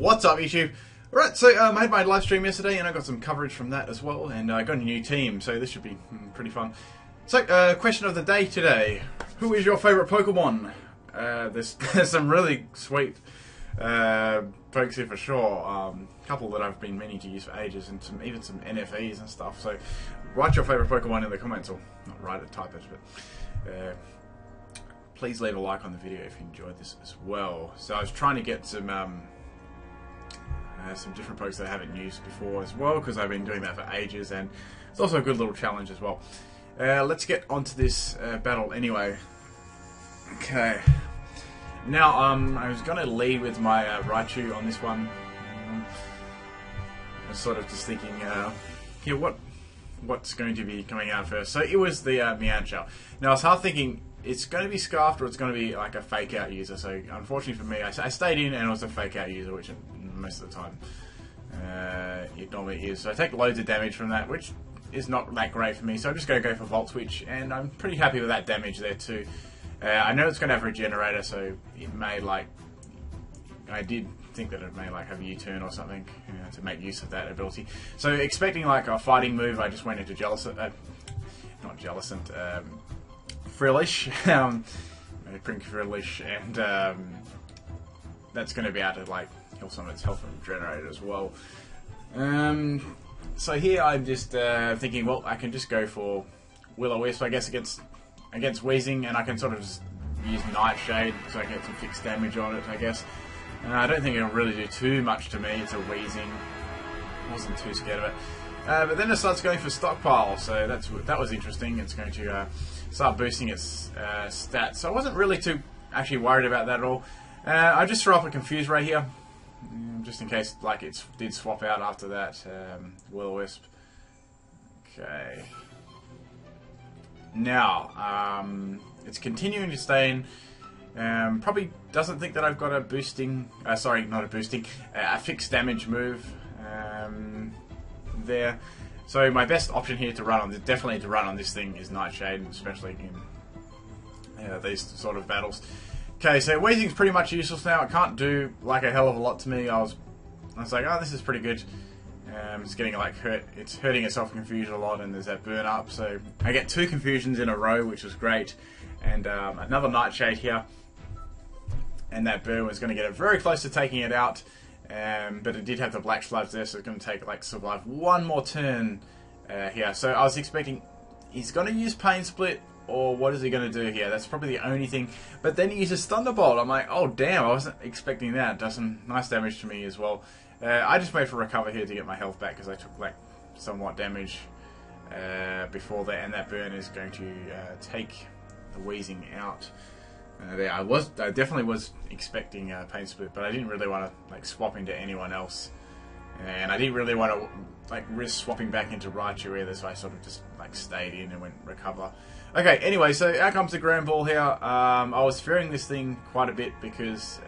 What's up, YouTube? Alright, so I had my live stream yesterday and I got some coverage from that as well, and I got a new team, so this should be pretty fun. So, question of the day today. Who is your favourite Pokemon? There's some really sweet folks here for sure. A couple that I've been meaning to use for ages, and even some NFEs and stuff. So, write your favourite Pokemon in the comments, or not write it, type it, but please leave a like on the video if you enjoyed this as well. So I was trying to get some different pokes that I haven't used before as well, because I've been doing that for ages, and it's also a good little challenge as well. Let's get onto this battle anyway. Okay. Now, I was going to lead with my Raichu on this one. I was sort of just thinking, here, what's going to be coming out first? So it was the Meowth. Now, I was half thinking, it's going to be Scarfed or it's going to be like a fake out user. So unfortunately for me, I stayed in and it was a fake out user, which most of the time it normally is. So I take loads of damage from that, which is not that great for me. So I'm just going to go for Volt Switch, and I'm pretty happy with that damage there too. I know it's going to have Regenerator, so it may I did think that it may have a U-turn or something to make use of that ability. So expecting like a fighting move, I just went into not Jellicent, Frillish, Prink Frillish, and that's going to be able to heal some of its health and Regenerator as well. So here I'm just thinking, well, I can just go for Will-O-Wisp, I guess, against Weezing, and I can sort of just use Nightshade so I get some fixed damage on it, I guess. I don't think it'll really do too much to me. It's a Weezing. I wasn't too scared of it. But then it starts going for Stockpile, so that was interesting. It's going to start boosting its stats. So I wasn't really too actually worried about that at all. I just threw up a Confuse Ray here, just in case it did swap out after that Will-O-Wisp. Okay. Now, it's continuing to stay in. Probably doesn't think that I've got a boosting, sorry, not a boosting, a fixed damage move there. So my best option here to run on, definitely to run on this thing, is Nightshade, especially in these sort of battles. Okay, so Weezing's pretty much useless now. It can't do a hell of a lot to me. I was like, oh, this is pretty good. It's getting hurt. It's hurting itself Confusion a lot, and there's that burn up. So I get 2 Confusions in a row, which was great, and another Nightshade here, and that burn was going to get it very close to taking it out. But it did have the Black Sludge there, so it's going to take survive one more turn here. So I was expecting he's going to use Pain Split, or what is he going to do here? That's probably the only thing. But then he uses Thunderbolt. I'm like, oh damn, I wasn't expecting that. Does some nice damage to me as well. I just wait for Recover here to get my health back, because I took somewhat damage before that, and that burn is going to take the Weezing out. There, I definitely was expecting Pain Split, but I didn't really want to swap into anyone else, and I didn't really want to risk swapping back into Raichu either. So I sort of just stayed in and went Recover. Okay, anyway, so out comes the Grand Ball here. I was fearing this thing quite a bit because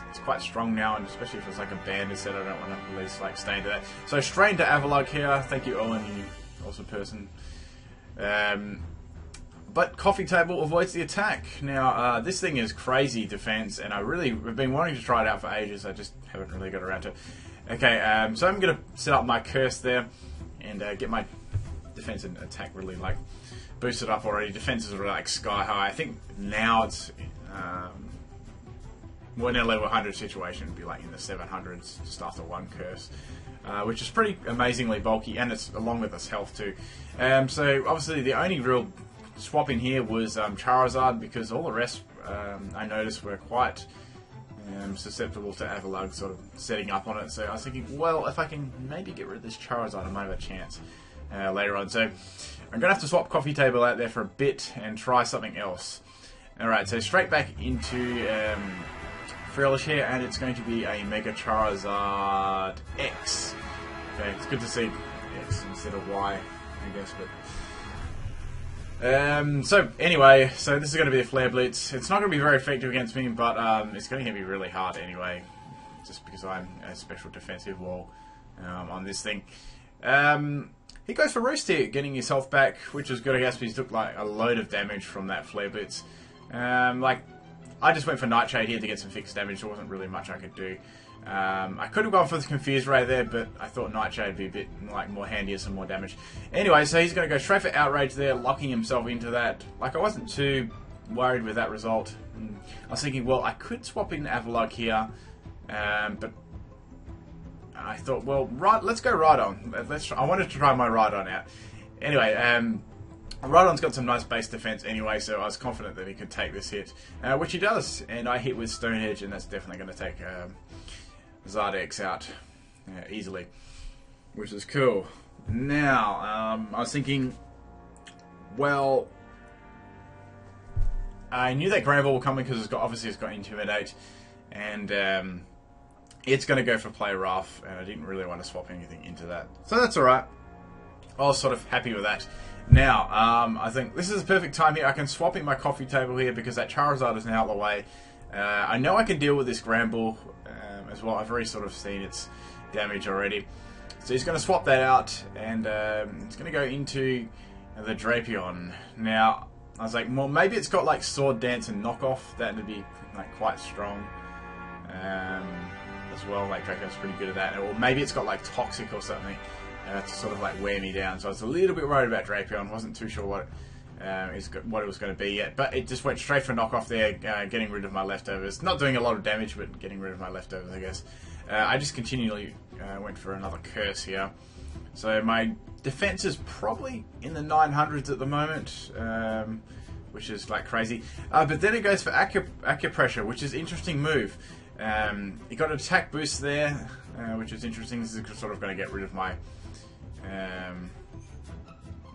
it's quite strong now, and especially if it's a bandit set, I don't want to at least stay into that. So straight into Avalugg here. Thank you, Owen, you awesome person. But Coffee Table avoids the attack. Now, this thing is crazy defense, and I've been wanting to try it out for ages. I just haven't really got around to it. Okay, so I'm going to set up my Curse there and get my defense and attack really boosted up already. Defense is really sky high. I think now it's in a level 100 situation, it'd be in the 700s just after 1 Curse, which is pretty amazingly bulky, and it's along with its health too. So obviously the only real swap in here was Charizard, because all the rest I noticed were quite susceptible to Avalugg sort of setting up on it. So I was thinking, well, if I can maybe get rid of this Charizard, I might have a chance later on. So I'm going to have to swap Coffee Table out there for a bit and try something else. Alright, so straight back into Frillish here, and it's going to be a Mega Charizard X. Okay, it's good to see X instead of Y, I guess, but so anyway, so this is going to be a Flare Blitz. It's not going to be very effective against me, but it's going to be really hard anyway, just because I'm a special defensive wall on this thing. He goes for Roost here, getting his health back, which is good, I guess, because he took a load of damage from that Flare Blitz. I just went for Nightshade here to get some fixed damage. There wasn't really much I could do. I could have gone for the Confuse Ray there, but I thought Nightshade would be a bit like more handy and some more damage. Anyway, so he's going to go straight for Outrage there, locking himself into that. Like, I wasn't too worried with that result. I was thinking, well, I could swap in Avalugg here, but I thought, well, let's go Rhydon. I wanted to try my Rhydon out. Anyway, Rhydon's got some nice base defense anyway, so I was confident that he could take this hit, which he does. And I hit with Stonehenge, and that's definitely going to take Zardex out easily, which is cool. Now, I was thinking, well, I knew that Granbull was coming because obviously it's got Intimidate, and it's going to go for Play Rough, and I didn't really want to swap anything into that. So that's alright. I was sort of happy with that. Now, I think this is a perfect time here. I can swap in my coffee table here because that Charizard is now out of the way. I know I can deal with this Granbull as well. I've already sort of seen its damage already. So he's going to swap that out, and it's going to go into the Drapion. Now, I was like, well, maybe it's got like Sword Dance and Knockoff. That would be like quite strong as well. Like Drapion's pretty good at that. Or maybe it's got like Toxic or something to sort of like wear me down. So I was a little bit worried about Drapion. Wasn't too sure what it was going to be yet. But it just went straight for Knockoff there, getting rid of my leftovers. Not doing a lot of damage, but getting rid of my leftovers, I guess. I just continually went for another Curse here. So my defense is probably in the 900s at the moment, which is like crazy. But then it goes for Acupressure, which is an interesting move. He got an attack boost there, which is interesting. This is sort of going to get rid of my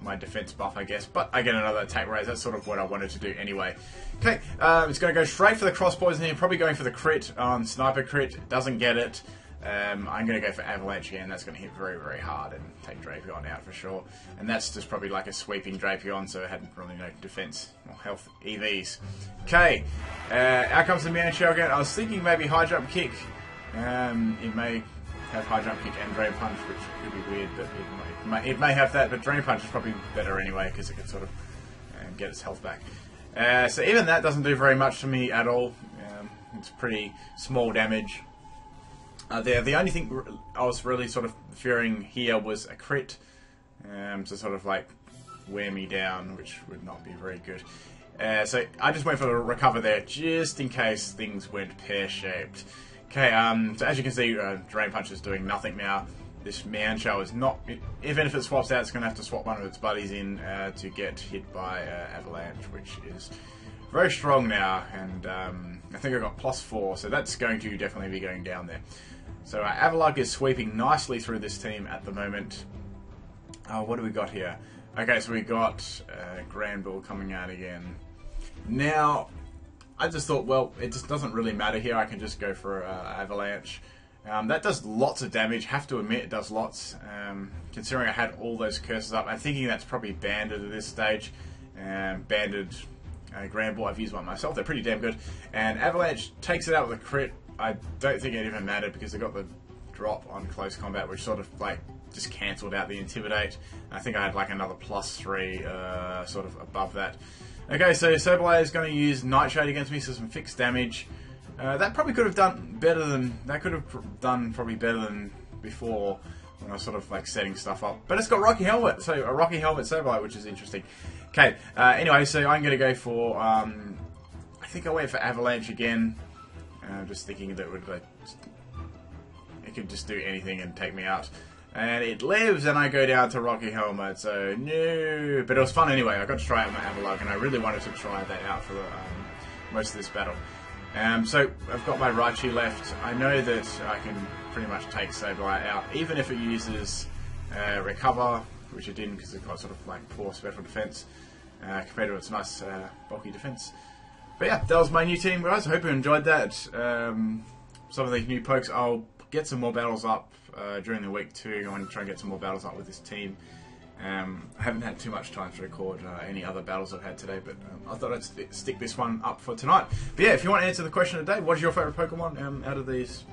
my defense buff, I guess. But I get another attack raise. That's sort of what I wanted to do anyway. Okay, it's going to go straight for the cross poison here. Probably going for the crit on Sniper Crit. Doesn't get it. I'm going to go for Avalanche again. That's going to hit very, very hard and take Drapion out for sure. And that's just probably like a sweeping Drapion, so it hadn't really no defense or health EVs. Okay, out comes the Meow again. I was thinking maybe High Jump Kick. It may have High Jump Kick and Drain Punch, which could be weird, but it may have that. But Drain Punch is probably better anyway because it can sort of get its health back. So even that doesn't do very much to me at all. It's pretty small damage. The only thing I was really sort of fearing here was a crit to sort of like wear me down, which would not be very good. So I just went for the recover there, just in case things went pear-shaped. Okay, so as you can see, Drain Punch is doing nothing now. This Meowshow is not, even if it swaps out, it's going to have to swap one of its buddies in to get hit by Avalanche, which is very strong now, and I think I got +4, so that's going to definitely be going down there. So Avalugg is sweeping nicely through this team at the moment. What do we got here? Okay, so we got Granbull coming out again. Now, I just thought, well, it just doesn't really matter here. I can just go for Avalanche. That does lots of damage. Have to admit, it does lots. Considering I had all those curses up, I'm thinking that's probably Banded at this stage. Banded Granbull, I've used one myself. They're pretty damn good. And Avalanche takes it out with a crit. I don't think it even mattered because I got the drop on close combat, which sort of like just cancelled out the Intimidate. I think I had like another +3 sort of above that. Okay, so Sableye is going to use Nightshade against me, so some fixed damage. That probably could have done better than, that could have done probably better than before when I was sort of like setting stuff up. But it's got Rocky Helmet, so a Rocky Helmet Sableye, which is interesting. Okay, anyway, so I'm going to go for, I think I went for Avalanche again. Just thinking that it could just do anything and take me out. And it lives, and I go down to Rocky Helmet, so no. But it was fun anyway. I got to try out my Avalugg, and I really wanted to try that out for the, most of this battle. So I've got my Raichu left. I know that I can pretty much take Sableye out, even if it uses Recover, which it didn't because it got sort of like poor special defense compared to its nice bulky defense. But yeah, that was my new team, guys. I hope you enjoyed that. Some of these new pokes, I'll get some more battles up during the week too. I want to try and get some more battles up with this team. I haven't had too much time to record any other battles I've had today, but I thought I'd stick this one up for tonight. But yeah, if you want to answer the question of the day, what is your favourite Pokemon out of these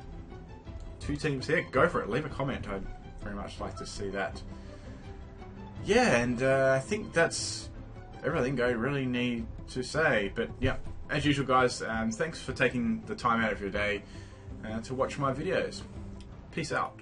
two teams here? Go for it. Leave a comment. I'd very much like to see that. Yeah, and I think that's everything I really need to say. But yeah, as usual, guys, thanks for taking the time out of your day to watch my videos. Peace out.